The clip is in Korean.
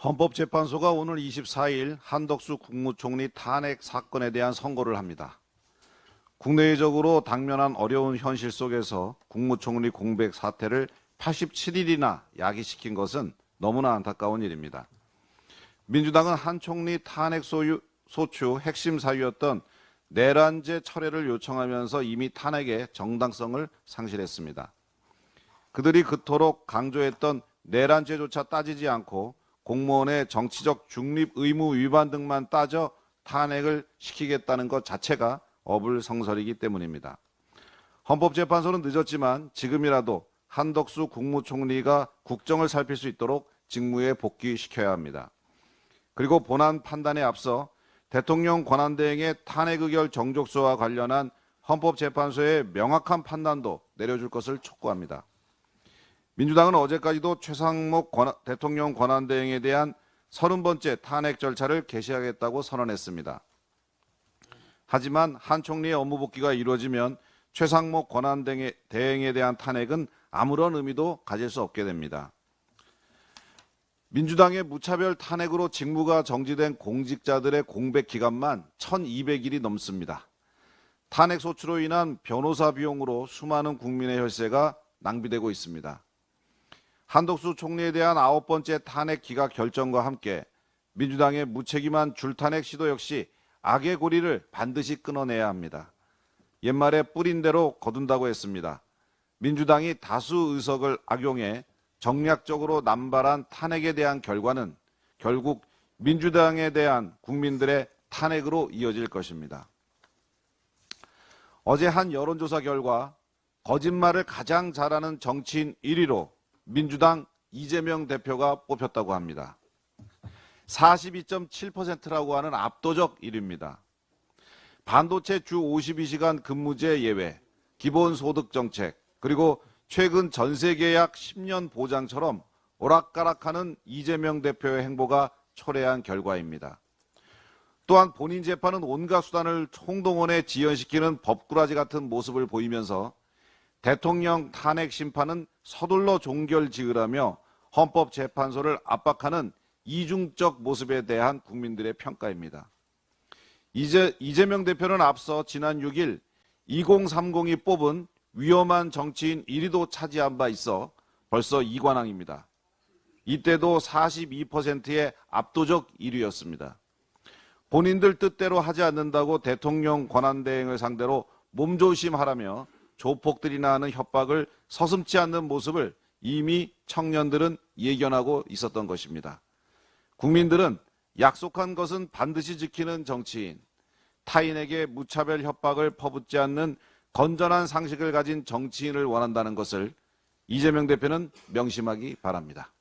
헌법재판소가 오늘 24일 한덕수 국무총리 탄핵 사건에 대한 선고를 합니다. 국내외적으로 당면한 어려운 현실 속에서 국무총리 공백 사태를 87일이나 야기시킨 것은 너무나 안타까운 일입니다. 민주당은 한 총리 탄핵 소추 핵심 사유였던 내란죄 철회를 요청하면서 이미 탄핵의 정당성을 상실했습니다. 그들이 그토록 강조했던 내란죄조차 따지지 않고 공무원의 정치적 중립 의무 위반 등만 따져 탄핵을 시키겠다는 것 자체가 어불성설이기 때문입니다. 헌법재판소는 늦었지만 지금이라도 한덕수 국무총리가 국정을 살필 수 있도록 직무에 복귀시켜야 합니다. 그리고 본안 판단에 앞서 대통령 권한대행의 탄핵 의결 정족수와 관련한 헌법재판소의 명확한 판단도 내려줄 것을 촉구합니다. 민주당은 어제까지도 최상목 대통령 권한대행에 대한 30번째 탄핵 절차를 개시하겠다고 선언했습니다. 하지만 한 총리의 업무 복귀가 이루어지면 최상목 권한대행에 대한 탄핵은 아무런 의미도 가질 수 없게 됩니다. 민주당의 무차별 탄핵으로 직무가 정지된 공직자들의 공백 기간만 1200일이 넘습니다. 탄핵 소추로 인한 변호사 비용으로 수많은 국민의 혈세가 낭비되고 있습니다. 한덕수 총리에 대한 9번째 탄핵 기각 결정과 함께 민주당의 무책임한 줄탄핵 시도 역시 악의 고리를 반드시 끊어내야 합니다. 옛말에 뿌린 대로 거둔다고 했습니다. 민주당이 다수 의석을 악용해 정략적으로 남발한 탄핵에 대한 결과는 결국 민주당에 대한 국민들의 탄핵으로 이어질 것입니다. 어제 한 여론조사 결과 거짓말을 가장 잘하는 정치인 1위로 민주당 이재명 대표가 뽑혔다고 합니다. 42.7%라고 하는 압도적 1위입니다. 반도체 주 52시간 근무제 예외, 기본소득 정책, 그리고 최근 전세계약 10년 보장처럼 오락가락하는 이재명 대표의 행보가 초래한 결과입니다. 또한 본인 재판은 온갖 수단을 총동원해 지연시키는 법꾸라지 같은 모습을 보이면서 대통령 탄핵 심판은 서둘러 종결지으라며 헌법재판소를 압박하는 이중적 모습에 대한 국민들의 평가입니다. 이재명 대표는 앞서 지난 6일 2030이 뽑은 위험한 정치인 1위도 차지한 바 있어 벌써 2관왕입니다. 이때도 42%의 압도적 1위였습니다. 본인들 뜻대로 하지 않는다고 대통령 권한대행을 상대로 몸조심하라며 조폭들이나 하는 협박을 서슴지 않는 모습을 이미 청년들은 예견하고 있었던 것입니다. 국민들은 약속한 것은 반드시 지키는 정치인, 타인에게 무차별 협박을 퍼붓지 않는 건전한 상식을 가진 정치인을 원한다는 것을 이재명 대표는 명심하기 바랍니다.